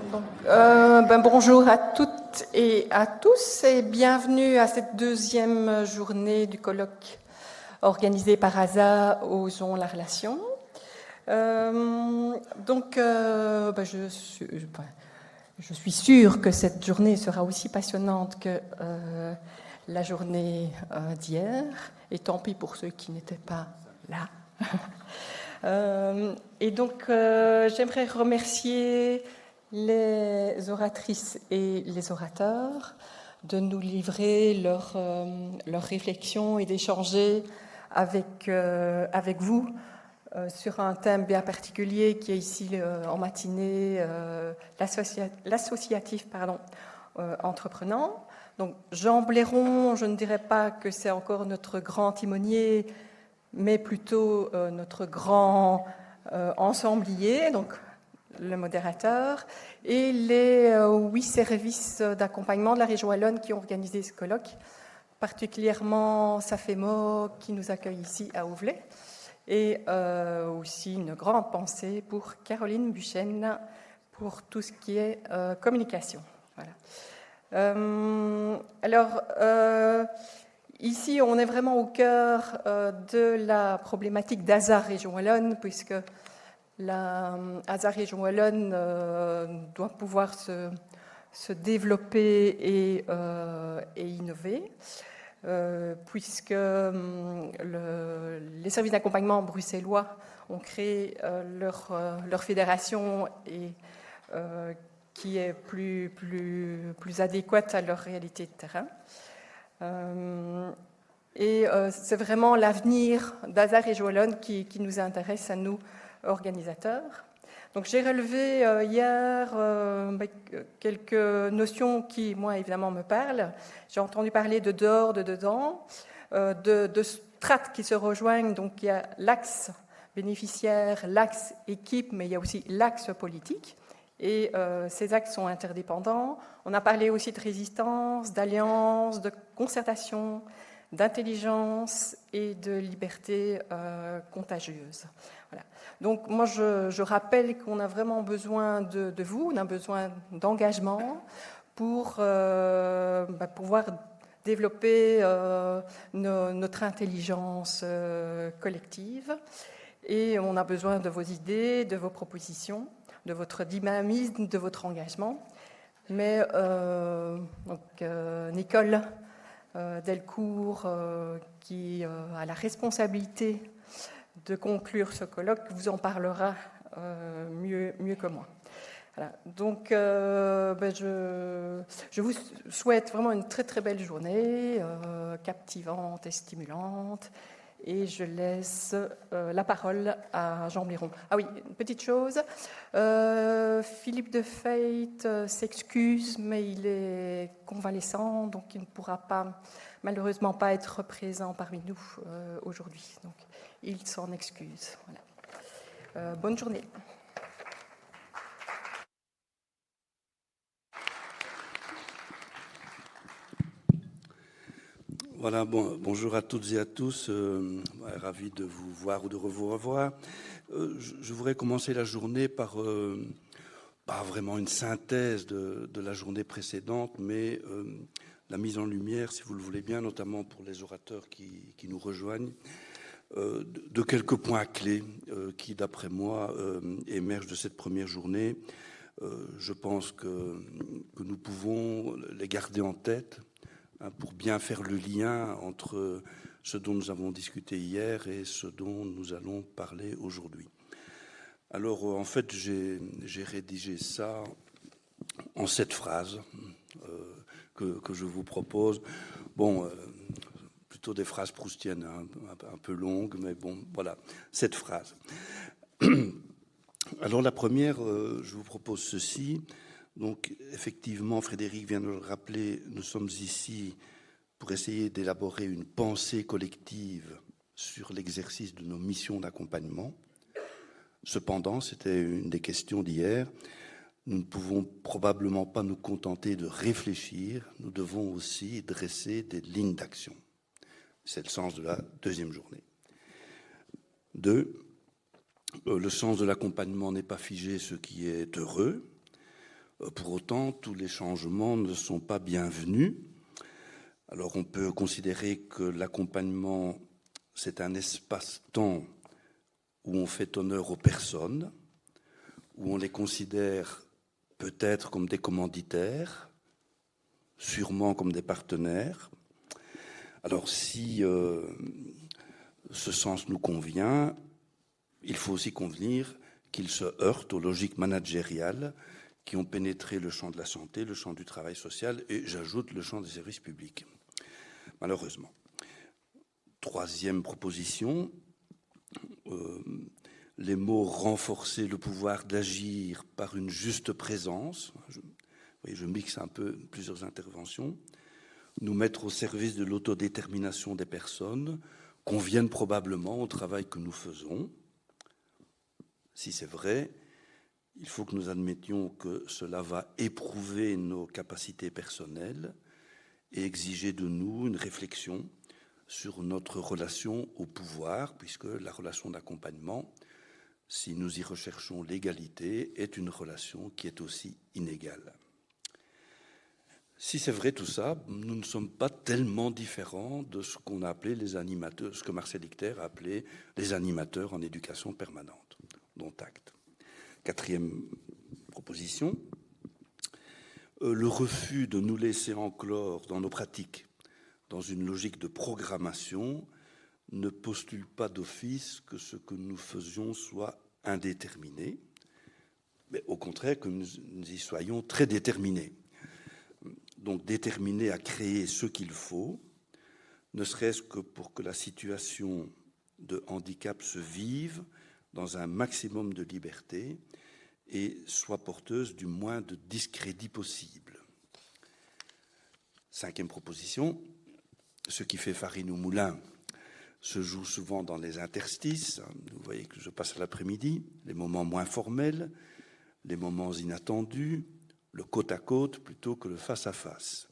Bonjour à toutes et à tous et bienvenue à cette deuxième journée du colloque organisé par ASA Osons la relation. Je suis sûre que cette journée sera aussi passionnante que la journée d'hier, et tant pis pour ceux qui n'étaient pas là. J'aimerais remercier les oratrices et les orateurs de nous livrer leurs réflexions et d'échanger avec vous sur un thème bien particulier qui est ici en matinée, l'associatif entreprenant. Donc Jean Blairon, je ne dirais pas que c'est encore notre grand timonier, mais plutôt notre grand ensemblier, donc le modérateur, et les 8 services d'accompagnement de la région wallonne qui ont organisé ce colloque, particulièrement Safemo qui nous accueille ici à Ouvelet, et aussi une grande pensée pour Caroline Buchen pour tout ce qui est communication. Voilà. Ici, on est vraiment au cœur de la problématique d'ASA Région Wallonne, puisque la ASA Région Wallonne doit pouvoir se développer et innover, puisque les services d'accompagnement bruxellois ont créé leur fédération et qui est plus adéquate à leur réalité de terrain. C'est vraiment l'avenir d'ASA Région Wallonne qui nous intéresse à nous, organisateurs. Donc j'ai relevé hier quelques notions qui, moi, évidemment, me parlent. J'ai entendu parler de dehors, de dedans, de strates qui se rejoignent. Donc il y a l'axe bénéficiaire, l'axe équipe, mais il y a aussi l'axe politique. Et ces axes sont interdépendants. On a parlé aussi de résistance, d'alliance, de concertation, d'intelligence et de liberté contagieuse. Voilà. Donc moi, je rappelle qu'on a vraiment besoin de vous, on a besoin d'engagement pour pouvoir développer notre intelligence collective. Et on a besoin de vos idées, de vos propositions, de votre dynamisme, de votre engagement. Mais Nicole Delcourt, qui a la responsabilité de conclure ce colloque, vous en parlera mieux que moi. Voilà. Donc, je vous souhaite vraiment une très très belle journée, captivante et stimulante. Et je laisse la parole à Jean Blairon. Ah oui, une petite chose. Philippe de Feit s'excuse, mais il est convalescent, donc il ne pourra malheureusement pas être présent parmi nous aujourd'hui. Donc, il s'en excuse. Voilà. Bonne journée. Voilà, bonjour à toutes et à tous, ravi de vous voir ou de vous revoir. Je voudrais commencer la journée par pas vraiment une synthèse de la journée précédente, mais la mise en lumière, si vous le voulez bien, notamment pour les orateurs qui nous rejoignent, de quelques points clés qui, d'après moi, émergent de cette première journée. Je pense que nous pouvons les garder en tête pour bien faire le lien entre ce dont nous avons discuté hier et ce dont nous allons parler aujourd'hui. Alors, en fait, j'ai rédigé ça en 7 phrases que je vous propose. Bon, plutôt des phrases proustiennes, un peu longues, mais bon, voilà, 7 phrases. Alors, la première, je vous propose ceci. Donc, effectivement, Frédéric vient de le rappeler, nous sommes ici pour essayer d'élaborer une pensée collective sur l'exercice de nos missions d'accompagnement. Cependant, c'était une des questions d'hier, nous ne pouvons probablement pas nous contenter de réfléchir, nous devons aussi dresser des lignes d'action. C'est le sens de la deuxième journée. 2, le sens de l'accompagnement n'est pas figé, ce qui est heureux. Pour autant, tous les changements ne sont pas bienvenus. Alors on peut considérer que l'accompagnement, c'est un espace-temps où on fait honneur aux personnes, où on les considère peut-être comme des commanditaires, sûrement comme des partenaires. Alors si ce sens nous convient, il faut aussi convenir qu'il se heurte aux logiques managériales qui ont pénétré le champ de la santé, le champ du travail social et, j'ajoute, le champ des services publics, malheureusement. Troisième proposition, les mots « renforcer le pouvoir d'agir par une juste présence », je mixe un peu plusieurs interventions, nous mettre au service de l'autodétermination des personnes conviennent probablement au travail que nous faisons. Si c'est vrai, il faut que nous admettions que cela va éprouver nos capacités personnelles et exiger de nous une réflexion sur notre relation au pouvoir, puisque la relation d'accompagnement, si nous y recherchons l'égalité, est une relation qui est aussi inégale. Si c'est vrai tout ça, nous ne sommes pas tellement différents de ce qu'on a appelé les animateurs, ce que Marcel Ichter a appelé les animateurs en éducation permanente, dont acte. Quatrième proposition, le refus de nous laisser enclore dans nos pratiques, dans une logique de programmation, ne postule pas d'office que ce que nous faisions soit indéterminé, mais au contraire que nous y soyons très déterminés. Donc déterminés à créer ce qu'il faut, ne serait-ce que pour que la situation de handicap se vive dans un maximum de liberté et soit porteuse du moins de discrédit possible. Cinquième proposition, ce qui fait farine au moulin se joue souvent dans les interstices. Vous voyez que je passe à l'après-midi, les moments moins formels, les moments inattendus, le côte à côte plutôt que le face à face.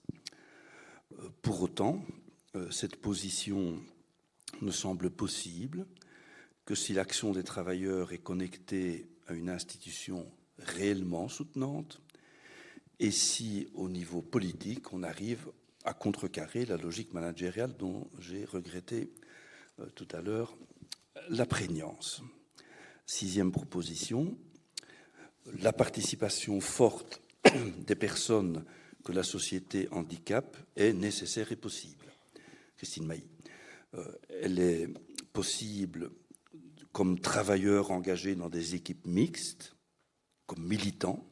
Pour autant, cette position ne semble possible que si l'action des travailleurs est connectée à une institution réellement soutenante et si, au niveau politique, on arrive à contrecarrer la logique managériale dont j'ai regretté tout à l'heure la prégnance. Sixième proposition, la participation forte des personnes que la société handicape est nécessaire et possible. Christine Mailly. Elle est possible comme travailleurs engagés dans des équipes mixtes, comme militants,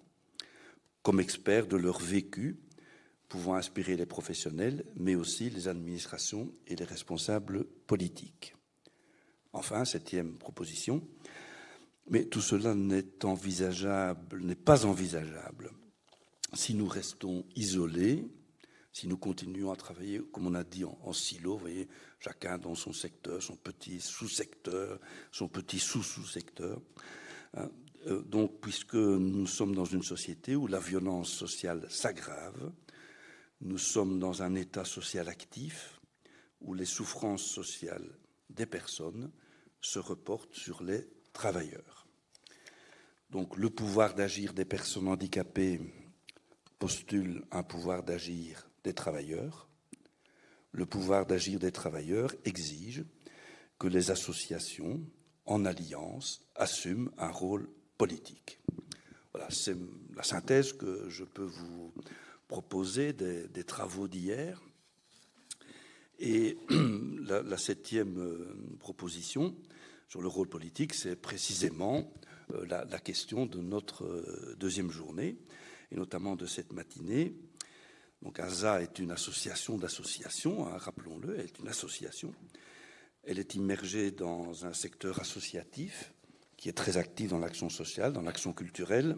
comme experts de leur vécu, pouvant inspirer les professionnels, mais aussi les administrations et les responsables politiques. Enfin, septième proposition, mais tout cela n'est pas envisageable si nous restons isolés, si nous continuons à travailler, comme on a dit, en silo, vous voyez, chacun dans son secteur, son petit sous-secteur, son petit sous-sous-secteur. Donc, puisque nous sommes dans une société où la violence sociale s'aggrave, nous sommes dans un état social actif où les souffrances sociales des personnes se reportent sur les travailleurs. Donc, le pouvoir d'agir des personnes handicapées postule un pouvoir d'agir des travailleurs. Le pouvoir d'agir des travailleurs exige que les associations, en alliance, assument un rôle politique. Voilà, c'est la synthèse que je peux vous proposer des travaux d'hier. Et la septième proposition sur le rôle politique, c'est précisément la question de notre deuxième journée, et notamment de cette matinée. Donc ASA est une association d'associations, hein, rappelons-le, elle est une association. Elle est immergée dans un secteur associatif qui est très actif dans l'action sociale, dans l'action culturelle,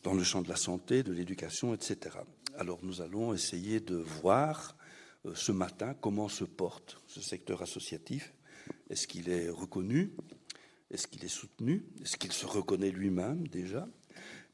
dans le champ de la santé, de l'éducation, etc. Alors nous allons essayer de voir ce matin comment se porte ce secteur associatif. Est-ce qu'il est reconnu? Est-ce qu'il est soutenu? Est-ce qu'il se reconnaît lui-même déjà?